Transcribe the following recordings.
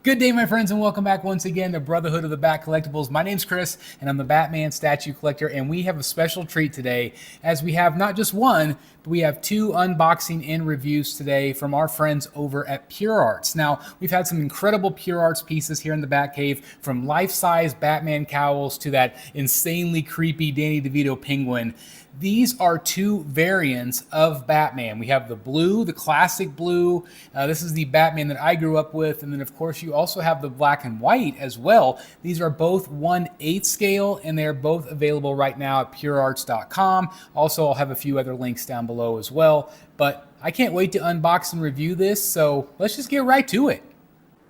Good day, my friends, and welcome back once again to Brotherhood of the Bat Collectibles. My name's Chris, and I'm the Batman statue collector, and we have a special treat today, as we have not just one, but we have two unboxing and reviews today from our friends over at PureArts. Now, we've had some incredible PureArts pieces here in the Batcave, from life-size Batman cowls to that insanely creepy Danny DeVito penguin. These are two variants of Batman. We have the blue, the classic blue. This is the Batman that I grew up with. And then, of course, you also have the black and white as well. These are both 1/8 scale, and they're both available right now at PureArts.com. Also, I'll have a few other links down below as well. But I can't wait to unbox and review this, so let's just get right to it.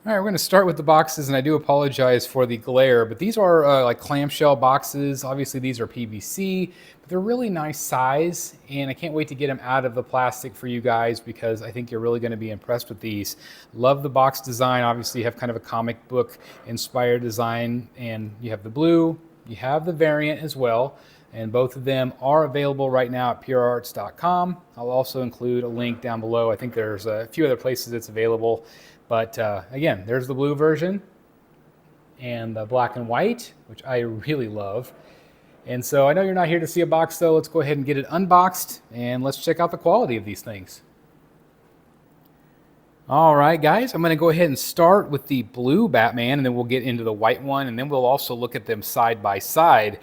All right, we're going to start with the boxes, and I do apologize for the glare, but these are like clamshell boxes. Obviously, these are PVC, but they're really nice size, and I can't wait to get them out of the plastic for you guys because I think you're really going to be impressed with these. Love the box design. Obviously, you have kind of a comic book inspired design, and you have the blue, you have the variant as well, and both of them are available right now at PureArts.com. I'll also include a link down below. I think there's a few other places it's available. But again, there's the blue version and the black and white, which I really love. And so I know you're not here to see a box though. Let's go ahead and get it unboxed and let's check out the quality of these things. All right, guys, I'm going to go ahead and start with the blue Batman, and then we'll get into the white one, and then we'll also look at them side by side.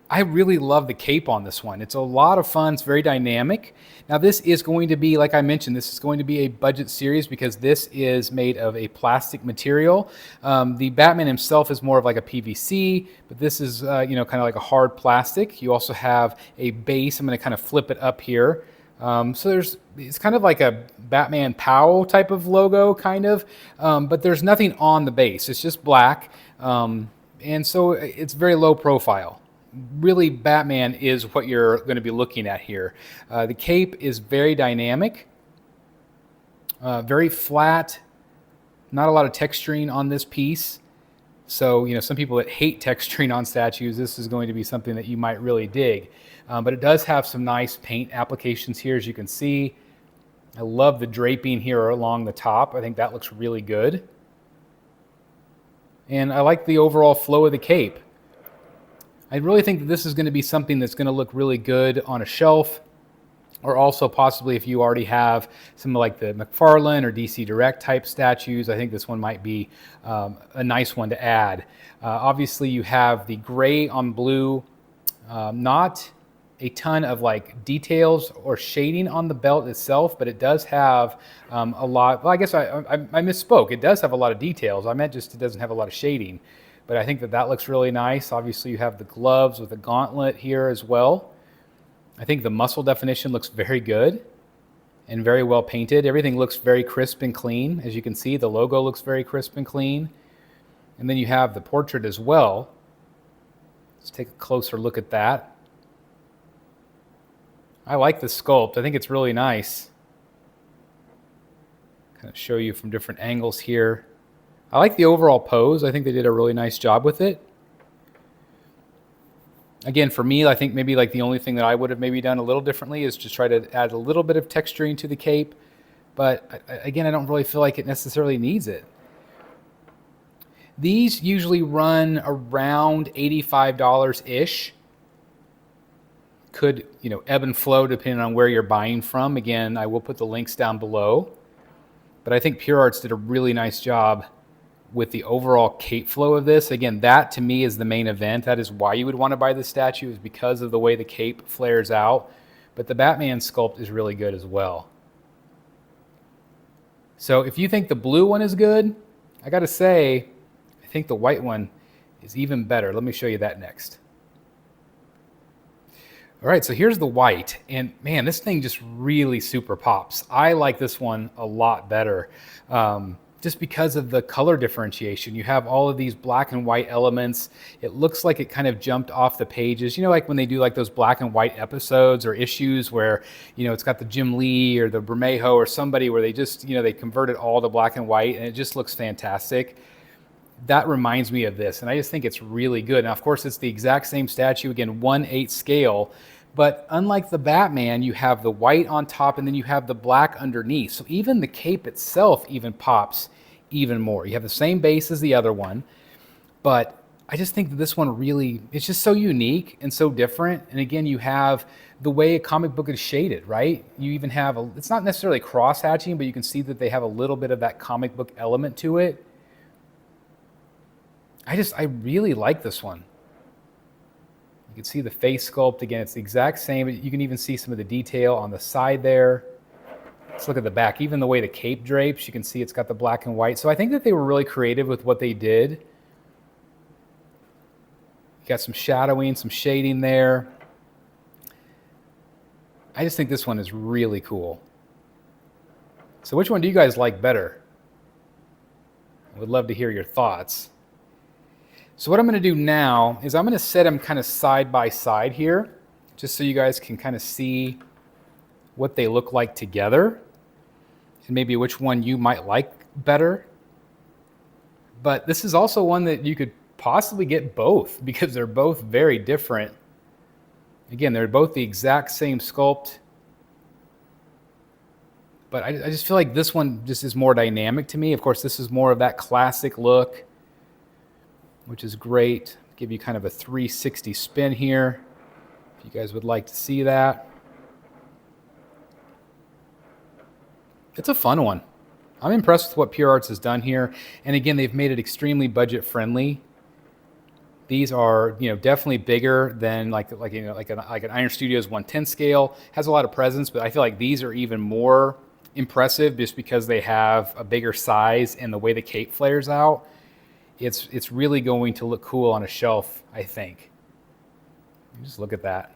I really love the cape on this one. It's a lot of fun. It's very dynamic. Now, this is going to be, like I mentioned, this is going to be a budget series because this is made of a plastic material. The Batman himself is more of like a PVC, but this is, kind of like a hard plastic. You also have a base. I'm going to kind of flip it up here. So it's kind of like a Batman POW type of logo, kind of, but there's nothing on the base. It's just black, and so it's very low profile. Really, Batman is what you're going to be looking at here. The cape is very dynamic, very flat, not a lot of texturing on this piece. So, some people that hate texturing on statues, this is going to be something that you might really dig. But it does have some nice paint applications here, as you can see. I love the draping here along the top. I think that looks really good. And I like the overall flow of the cape. I really think that this is going to be something that's going to look really good on a shelf, or also possibly if you already have some like the McFarlane or DC Direct type statues. I think this one might be a nice one to add. Obviously, you have the gray on blue, not a ton of like details or shading on the belt itself, but it does have a lot. Well, I guess I misspoke. It does have a lot of details. I meant just it doesn't have a lot of shading. But I think that looks really nice. Obviously, you have the gloves with a gauntlet here as well. I think the muscle definition looks very good and very well painted. Everything looks very crisp and clean. As you can see, the logo looks very crisp and clean. And then you have the portrait as well. Let's take a closer look at that. I like the sculpt. I think it's really nice. Kind of show you from different angles here. I like the overall pose. I think they did a really nice job with it. Again, for me, I think maybe like the only thing that I would have maybe done a little differently is just try to add a little bit of texturing to the cape. But again, I don't really feel like it necessarily needs it. These usually run around $85-ish. Could, ebb and flow depending on where you're buying from. Again, I will put the links down below. But I think PureArts did a really nice job with the overall cape flow of this. Again, that to me is the main event. That is why you would want to buy this statue, is because of the way the cape flares out. But the Batman sculpt is really good as well. So if you think the blue one is good, I got to say, I think the white one is even better. Let me show you that next. All right, so here's the white, and man, this thing just really super pops. I like this one a lot better. Just because of the color differentiation. You have all of these black and white elements. It looks like it kind of jumped off the pages. Like when they do like those black and white episodes or issues where, it's got the Jim Lee or the Bermejo or somebody where they just, they convert it all to black and white and it just looks fantastic. That reminds me of this, and I just think it's really good. Now, of course, it's the exact same statue, again, 1/8 scale, but unlike the Batman, you have the white on top and then you have the black underneath. So even the cape itself even pops even more. You have the same base as the other one, but I just think that this one really, it's just so unique and so different. And again, you have the way a comic book is shaded, right? You even have, it's not necessarily cross hatching, but you can see that they have a little bit of that comic book element to it. I really like this one. You can see the face sculpt. Again, it's the exact same. You can even see some of the detail on the side there. Let's look at the back. Even the way the cape drapes, you can see it's got the black and white. So I think that they were really creative with what they did. You got some shadowing, some shading there. I just think this one is really cool. So which one do you guys like better? I would love to hear your thoughts. So what I'm going to do now is I'm going to set them kind of side by side here, just so you guys can kind of see what they look like together and maybe which one you might like better. But this is also one that you could possibly get both because they're both very different. Again, they're both the exact same sculpt, but I just feel like this one just is more dynamic to me. Of course, this is more of that classic look, which is great. Give you kind of a 360 spin here, if you guys would like to see that. It's a fun one. I'm impressed with what PureArts has done here. And again, they've made it extremely budget friendly. These are, definitely bigger than like an Iron Studios 110 scale. Has a lot of presence, but I feel like these are even more impressive just because they have a bigger size and the way the cape flares out. It's really going to look cool on a shelf, I think. Just look at that.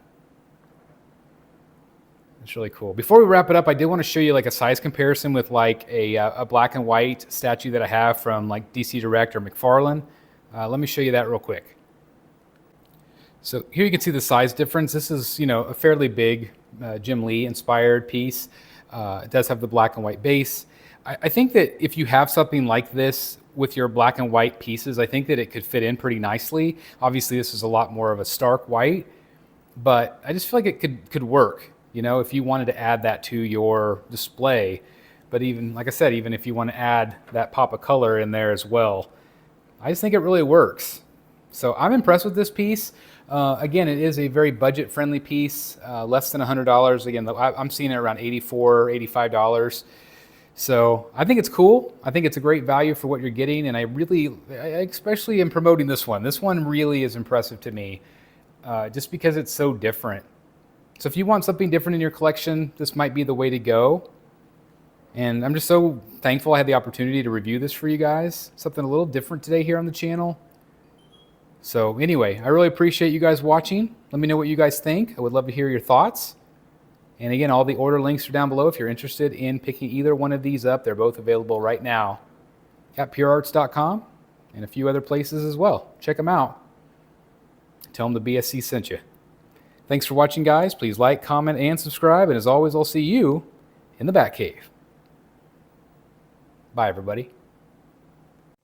It's really cool. Before we wrap it up, I did want to show you like a size comparison with like a black and white statue that I have from like DC Direct or McFarlane. Let me show you that real quick. So here you can see the size difference. This is, a fairly big Jim Lee inspired piece. It does have the black and white base. I think that if you have something like this with your black and white pieces, I think that it could fit in pretty nicely. Obviously, this is a lot more of a stark white, but I just feel like it could work, if you wanted to add that to your display. But even, like I said, even if you want to add that pop of color in there as well, I just think it really works. So I'm impressed with this piece. Again, it is a very budget-friendly piece, less than $100. Again, I'm seeing it around $84, $85. So I think it's cool. I think it's a great value for what you're getting, and I especially am promoting this one. This one really is impressive to me, just because it's so different. So if you want something different in your collection, this might be the way to go. And I'm just so thankful I had the opportunity to review this for you guys. Something a little different today here on the channel. So anyway, I really appreciate you guys watching. Let me know what you guys think. I would love to hear your thoughts. And again, all the order links are down below if you're interested in picking either one of these up. They're both available right now at purearts.com and a few other places as well. Check them out. Tell them the BSC sent you. Thanks for watching, guys. Please like, comment, and subscribe. And as always, I'll see you in the Batcave. Bye, everybody.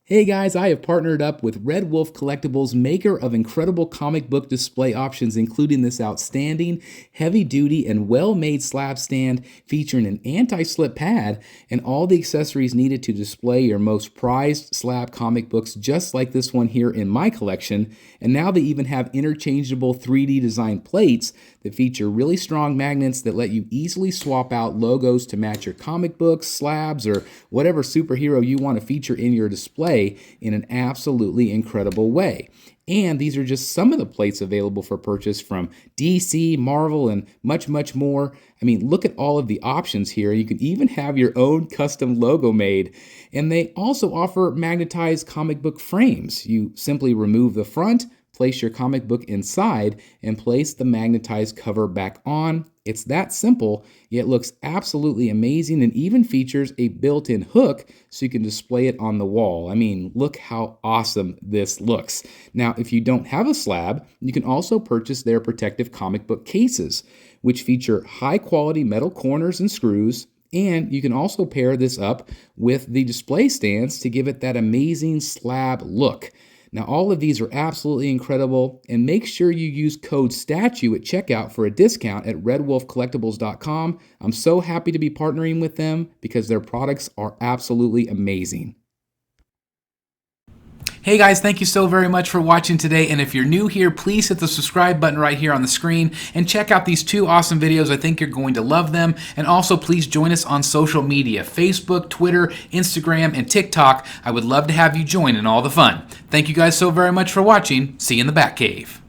Hey guys, I have partnered up with Red Wolf Collectibles, maker of incredible comic book display options, including this outstanding, heavy-duty, and well-made slab stand featuring an anti-slip pad and all the accessories needed to display your most prized slab comic books, just like this one here in my collection. And now they even have interchangeable 3D design plates that feature really strong magnets that let you easily swap out logos to match your comic books, slabs, or whatever superhero you want to feature in your display in an absolutely incredible way. And these are just some of the plates available for purchase from DC, Marvel, and much, much more. I mean, look at all of the options here. You can even have your own custom logo made. And they also offer magnetized comic book frames. You simply remove the front, place your comic book inside, and place the magnetized cover back on. It's that simple, yet looks absolutely amazing and even features a built-in hook so you can display it on the wall. I mean, look how awesome this looks. Now, if you don't have a slab, you can also purchase their protective comic book cases, which feature high-quality metal corners and screws. And you can also pair this up with the display stands to give it that amazing slab look. Now, all of these are absolutely incredible, and make sure you use code STATUE at checkout for a discount at redwolfcollectibles.com. I'm so happy to be partnering with them because their products are absolutely amazing. Hey guys, thank you so very much for watching today, and if you're new here, please hit the subscribe button right here on the screen and check out these two awesome videos. I think you're going to love them. And also please join us on social media, Facebook, Twitter, Instagram, and TikTok. I would love to have you join in all the fun. Thank you guys so very much for watching. See you in the Batcave.